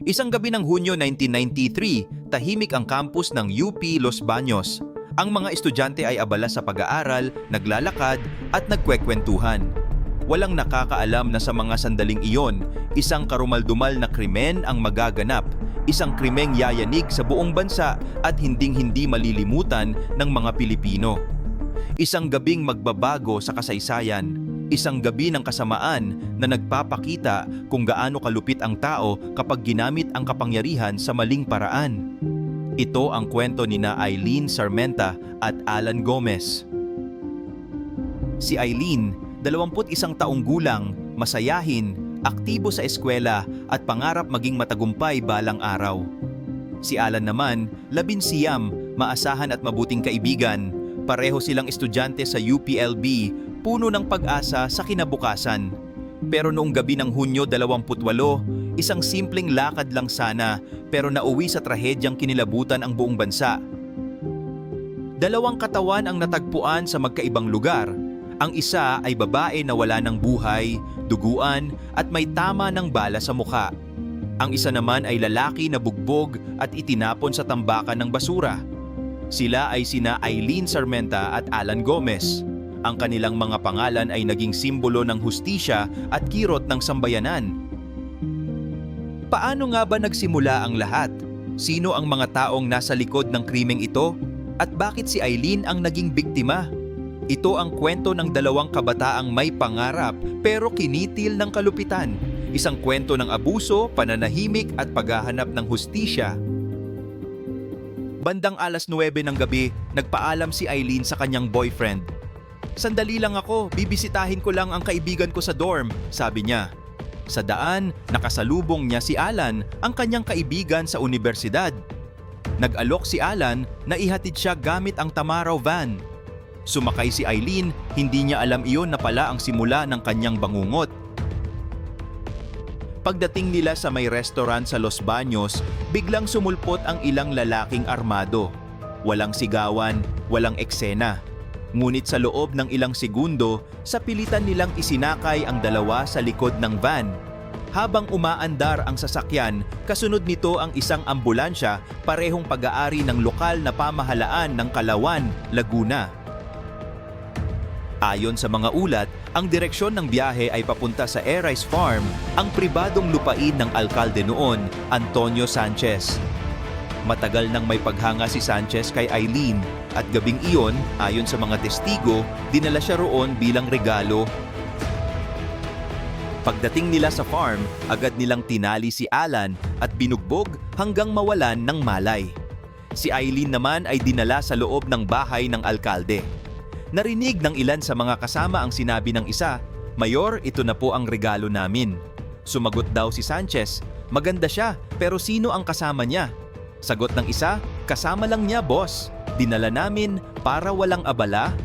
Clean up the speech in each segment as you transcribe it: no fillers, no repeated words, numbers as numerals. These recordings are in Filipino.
Isang gabi ng Hunyo 1993, tahimik ang campus ng UP Los Baños. Ang mga estudyante ay abala sa pag-aaral, naglalakad at nagkwekwentuhan. Walang nakakaalam na sa mga sandaling iyon, isang karumaldumal na krimen ang magaganap, isang krimeng yayanig sa buong bansa at hinding-hindi malilimutan ng mga Pilipino. Isang gabing magbabago sa kasaysayan, isang gabi ng kasamaan na nagpapakita kung gaano kalupit ang tao kapag ginamit ang kapangyarihan sa maling paraan. Ito ang kwento nina Eileen Sarmenta at Alan Gomez. Si Eileen, 21 taong gulang, masayahin, aktibo sa eskwela at pangarap maging matagumpay balang araw. Si Alan naman, 19, maasahan at mabuting kaibigan. Pareho silang estudyante sa UPLB, puno ng pag-asa sa kinabukasan. Pero noong gabi ng Hunyo 28, isang simpleng lakad lang sana pero nauwi sa trahedyang kinilabutan ang buong bansa. Dalawang katawan ang natagpuan sa magkaibang lugar. Ang isa ay babae na wala ng buhay, duguan at may tama ng bala sa mukha. Ang isa naman ay lalaki na bugbog at itinapon sa tambakan ng basura. Sila ay sina Eileen Sarmenta at Alan Gomez. Ang kanilang mga pangalan ay naging simbolo ng hustisya at kirot ng sambayanan. Paano nga ba nagsimula ang lahat? Sino ang mga taong nasa likod ng krimeng ito? At bakit si Eileen ang naging biktima? Ito ang kwento ng dalawang kabataang may pangarap pero kinitil ng kalupitan. Isang kwento ng abuso, pananahimik at paghahanap ng hustisya. Bandang 9:00 ng gabi, nagpaalam si Eileen sa kanyang boyfriend. "Sandali lang ako, bibisitahin ko lang ang kaibigan ko sa dorm," sabi niya. Sa daan, nakasalubong niya si Alan, ang kanyang kaibigan sa universidad. Nag-alok si Alan na ihatid siya gamit ang Tamaraw van. Sumakay si Eileen, hindi niya alam iyon na pala ang simula ng kanyang bangungot. Pagdating nila sa may restaurant sa Los Baños, biglang sumulpot ang ilang lalaking armado. Walang sigawan, walang eksena. Ngunit sa loob ng ilang segundo, sa pilitan nilang isinakay ang dalawa sa likod ng van. Habang umaandar ang sasakyan, kasunod nito ang isang ambulansya, parehong pag-aari ng lokal na pamahalaan ng Kalawan, Laguna. Ayon sa mga ulat, ang direksyon ng biyahe ay papunta sa Erais Farm, ang pribadong lupain ng alkalde noon, Antonio Sanchez. Matagal nang may paghanga si Sanchez kay Eileen at gabing iyon, ayon sa mga testigo, dinala siya roon bilang regalo. Pagdating nila sa farm, agad nilang tinali si Alan at binugbog hanggang mawalan ng malay. Si Eileen naman ay dinala sa loob ng bahay ng alkalde. Narinig ng ilan sa mga kasama ang sinabi ng isa, "Mayor, ito na po ang regalo namin." Sumagot daw si Sanchez, "Maganda siya, pero sino ang kasama niya?" Sagot ng isa, "Kasama lang niya, boss. Dinala namin para walang abala."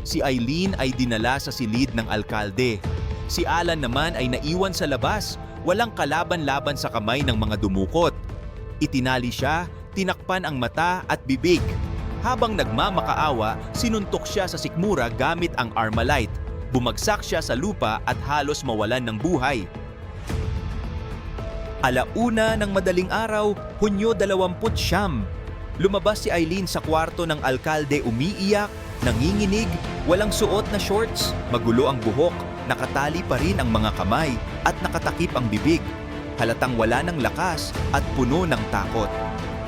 Si Eileen ay dinala sa silid ng alkalde. Si Alan naman ay naiwan sa labas, walang kalaban-laban sa kamay ng mga dumukot. Itinali siya, tinakpan ang mata at bibig. Habang nagmamakaawa, sinuntok siya sa sikmura gamit ang Armalite. Bumagsak siya sa lupa at halos mawalan ng buhay. 1:00 ng madaling araw, Hunyo 29. Lumabas si Eileen sa kwarto ng alkalde umiiyak, nanginginig, walang suot na shorts, magulo ang buhok, nakatali pa rin ang mga kamay at nakatakip ang bibig. Halatang wala ng lakas at puno ng takot.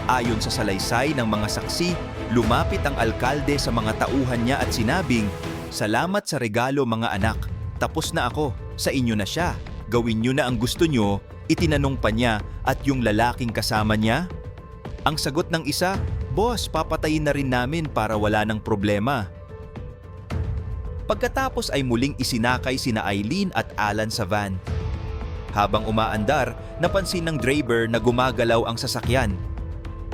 Ayon sa salaysay ng mga saksi, lumapit ang alkalde sa mga tauhan niya at sinabing, "Salamat sa regalo mga anak. Tapos na ako. Sa inyo na siya. Gawin niyo na ang gusto niyo." Itinanong pa niya at yung lalaking kasama niya. Ang sagot ng isa, "Boss, papatayin na rin namin para wala ng problema." Pagkatapos ay muling isinakay sina Eileen at Alan sa van. Habang umaandar, napansin ng driver na gumagalaw ang sasakyan.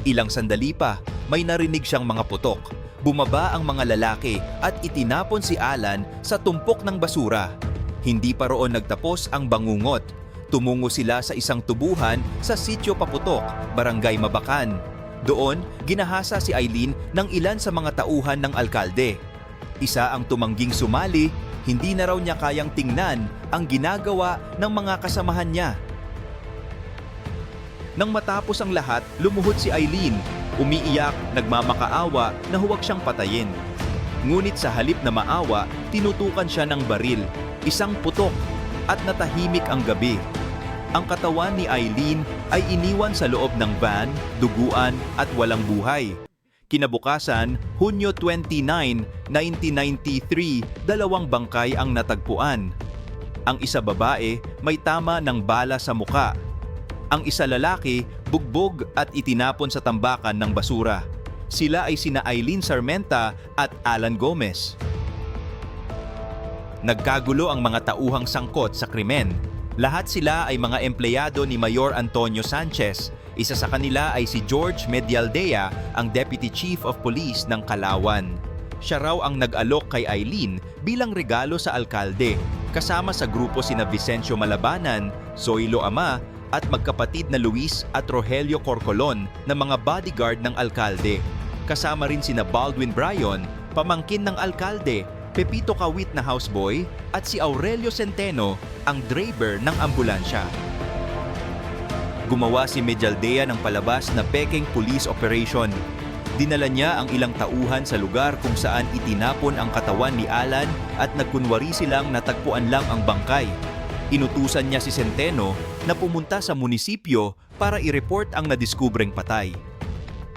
Ilang sandali pa, may narinig siyang mga putok. Bumaba ang mga lalaki at itinapon si Alan sa tumpok ng basura. Hindi pa roon nagtapos ang bangungot. Tumungo sila sa isang tubuhan sa Sitio Paputok, Barangay Mabacan. Doon, ginahasa si Eileen ng ilan sa mga tauhan ng alkalde. Isa ang tumangging sumali, hindi na raw niya kayang tingnan ang ginagawa ng mga kasamahan niya. Nang matapos ang lahat, lumuhod si Eileen. Umiiyak, nagmamakaawa na huwag siyang patayin. Ngunit sa halip na maawa, tinutukan siya ng baril, isang putok, at natahimik ang gabi. Ang katawan ni Eileen ay iniwan sa loob ng van, duguan at walang buhay. Kinabukasan, Hunyo 29, 1993, dalawang bangkay ang natagpuan. Ang isa babae, may tama ng bala sa muka. Ang isa lalaki, bugbog at itinapon sa tambakan ng basura. Sila ay sina Eileen Sarmenta at Alan Gomez. Nagkagulo ang mga tauhang sangkot sa krimen. Lahat sila ay mga empleyado ni Mayor Antonio Sanchez. Isa sa kanila ay si George Medialdea, ang Deputy Chief of Police ng Calauan. Siya raw ang nag-alok kay Eileen bilang regalo sa alkalde, kasama sa grupo sina Vicencio Malabanan, Zoilo Ama, at magkapatid na Luis at Rogelio Corcolon na mga bodyguard ng alkalde. Kasama rin sina Baldwin Bryon, pamangkin ng alkalde, Pepito Kawit na houseboy, at si Aurelio Centeno, ang driver ng ambulansya. Gumawa si Medialdea ng palabas na peking police operation. Dinala niya ang ilang tauhan sa lugar kung saan itinapon ang katawan ni Alan at nagkunwari silang natagpuan lang ang bangkay. Inutusan niya si Centeno na pumunta sa munisipyo para i-report ang nadiskubreng patay.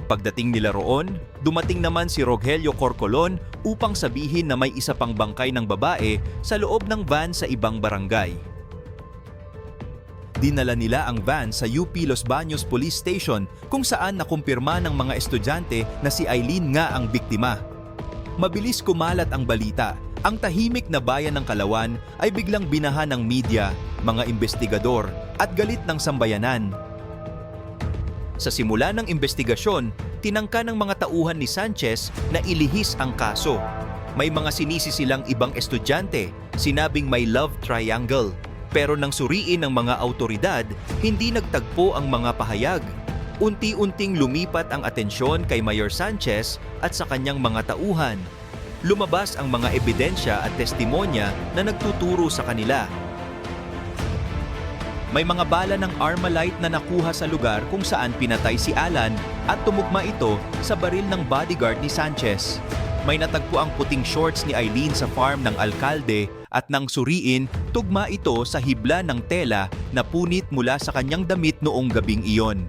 Pagdating nila roon, dumating naman si Rogelio Corcolon upang sabihin na may isa pang bangkay ng babae sa loob ng van sa ibang barangay. Dinala nila ang van sa UP Los Baños Police Station kung saan nakumpirma ng mga estudyante na si Eileen nga ang biktima. Mabilis kumalat ang balita. Ang tahimik na bayan ng Calauan ay biglang binaha ng media, mga investigador at galit ng sambayanan. Sa simula ng investigasyon, tinangka ng mga tauhan ni Sanchez na ilihis ang kaso. May mga sinisi silang ibang estudyante, sinabing may love triangle. Pero nang suriin ng mga autoridad, hindi nagtagpo ang mga pahayag. Unti-unting lumipat ang atensyon kay Mayor Sanchez at sa kanyang mga tauhan. Lumabas ang mga ebidensya at testimonya na nagtuturo sa kanila. May mga bala ng Armalite na nakuha sa lugar kung saan pinatay si Alan at tumugma ito sa baril ng bodyguard ni Sanchez. May natagpo ang puting shorts ni Eileen sa farm ng alkalde at nang suriin, tugma ito sa hibla ng tela na punit mula sa kanyang damit noong gabing iyon.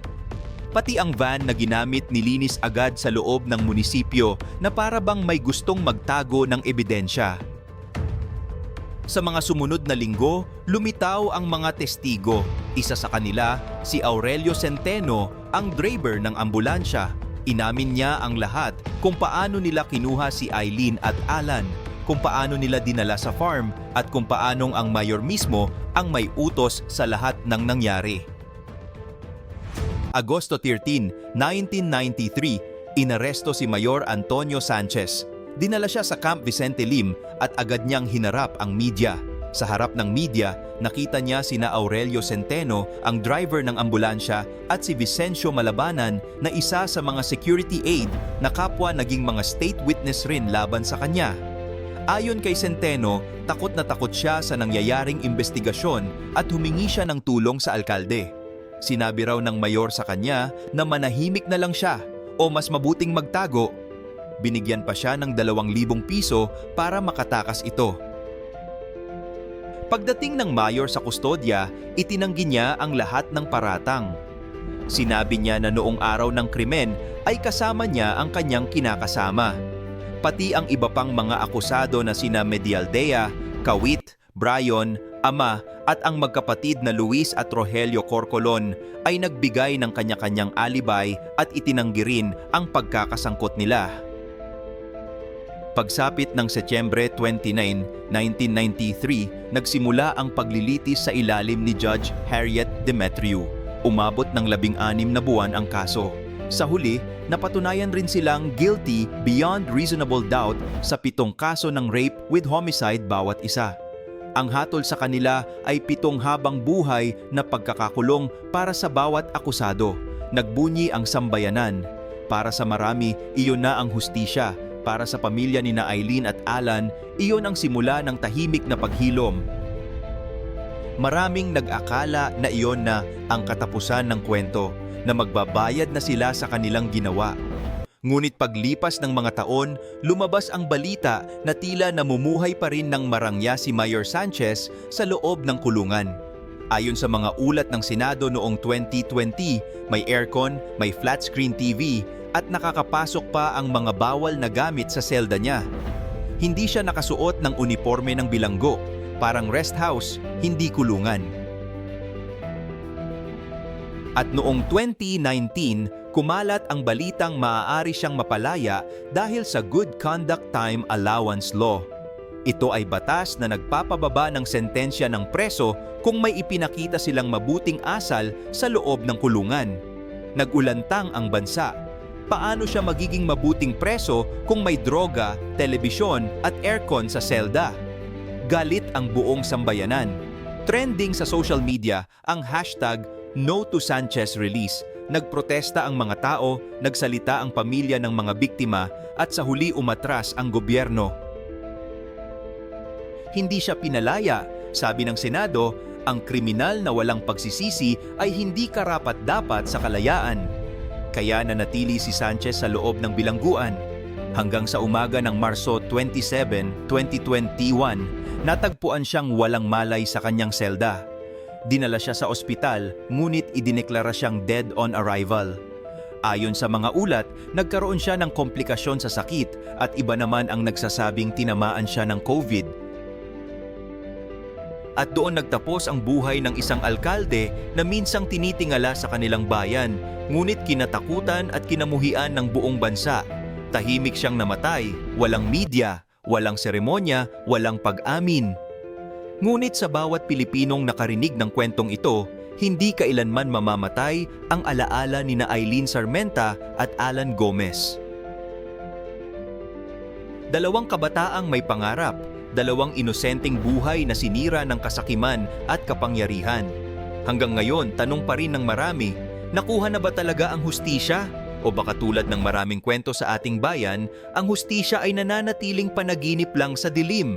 Pati ang van na ginamit nilinis agad sa loob ng munisipyo na para bang may gustong magtago ng ebidensya. Sa mga sumunod na linggo, lumitaw ang mga testigo. Isa sa kanila, si Aurelio Centeno, ang driver ng ambulansya. Inamin niya ang lahat kung paano nila kinuha si Eileen at Alan, kung paano nila dinala sa farm at kung paanong ang mayor mismo ang may utos sa lahat ng nangyari. Agosto 13, 1993, inaresto si Mayor Antonio Sanchez. Dinala siya sa Camp Vicente Lim at agad niyang hinarap ang media. Sa harap ng media, nakita niya sina Aurelio Centeno, ang driver ng ambulansya, at si Vicencio Malabanan na isa sa mga security aide na kapwa naging mga state witness rin laban sa kanya. Ayon kay Centeno, takot na takot siya sa nangyayaring investigasyon at humingi siya ng tulong sa alkalde. Sinabi raw ng mayor sa kanya na manahimik na lang siya o mas mabuting magtago. Binigyan pa siya ng 2,000 piso para makatakas ito. Pagdating ng mayor sa kustodya, itinanggi niya ang lahat ng paratang. Sinabi niya na noong araw ng krimen ay kasama niya ang kanyang kinakasama. Pati ang iba pang mga akusado na sina Medialdea, Kawit, Bryon, Ama at ang magkapatid na Luis at Rogelio Corcolon ay nagbigay ng kanya-kanyang alibay at itinanggi rin ang pagkakasangkot nila. Pagsapit ng Setyembre 29, 1993, nagsimula ang paglilitis sa ilalim ni Judge Harriet Demetriou. Umabot ng 16 na buwan ang kaso. Sa huli, napatunayan rin silang guilty beyond reasonable doubt sa 7 kaso ng rape with homicide bawat isa. Ang hatol sa kanila ay 7 habang buhay na pagkakakulong para sa bawat akusado. Nagbunyi ang sambayanan. Para sa marami, iyon na ang hustisya. Para sa pamilya ni na Eileen at Alan, iyon ang simula ng tahimik na paghilom. Maraming nag-akala na iyon na ang katapusan ng kwento. na magbabayad na sila sa kanilang ginawa. Ngunit paglipas ng mga taon, lumabas ang balita na tila namumuhay pa rin ng marangya si Mayor Sanchez sa loob ng kulungan. Ayon sa mga ulat ng Senado noong 2020, may aircon, may flat screen TV at nakakapasok pa ang mga bawal na gamit sa selda niya. Hindi siya nakasuot ng uniforme ng bilanggo, parang rest house, hindi kulungan. At noong 2019, kumalat ang balitang maaari siyang mapalaya dahil sa Good Conduct Time Allowance Law. Ito ay batas na nagpapababa ng sentensya ng preso kung may ipinakita silang mabuting asal sa loob ng kulungan. Nagulantang ang bansa. Paano siya magiging mabuting preso kung may droga, telebisyon at aircon sa selda? Galit ang buong sambayanan. Trending sa social media ang hashtag No to Sanchez Release. Nagprotesta ang mga tao, nagsalita ang pamilya ng mga biktima at sa huli umatras ang gobyerno. Hindi siya pinalaya. Sabi ng Senado, ang kriminal na walang pagsisisi ay hindi karapat-dapat sa kalayaan. Kaya nanatili si Sanchez sa loob ng bilangguan. Hanggang sa umaga ng Marso 27, 2021, natagpuan siyang walang malay sa kanyang selda. Dinala siya sa ospital, ngunit idineklara siyang dead on arrival. Ayon sa mga ulat, nagkaroon siya ng komplikasyon sa sakit at iba naman ang nagsasabing tinamaan siya ng COVID. At doon nagtapos ang buhay ng isang alkalde na minsang tinitingala sa kanilang bayan, ngunit kinatakutan at kinamuhian ng buong bansa. Tahimik siyang namatay, walang media, walang seremonya, walang pag-amin. Ngunit sa bawat Pilipinong nakarinig ng kwentong ito, hindi kailanman mamamatay ang alaala ni Aileen Sarmenta at Alan Gomez. Dalawang kabataang may pangarap, dalawang inosenteng buhay na sinira ng kasakiman at kapangyarihan. Hanggang ngayon, tanong pa rin ng marami, nakuha na ba talaga ang hustisya? O baka tulad ng maraming kwento sa ating bayan, ang hustisya ay nananatiling panaginip lang sa dilim?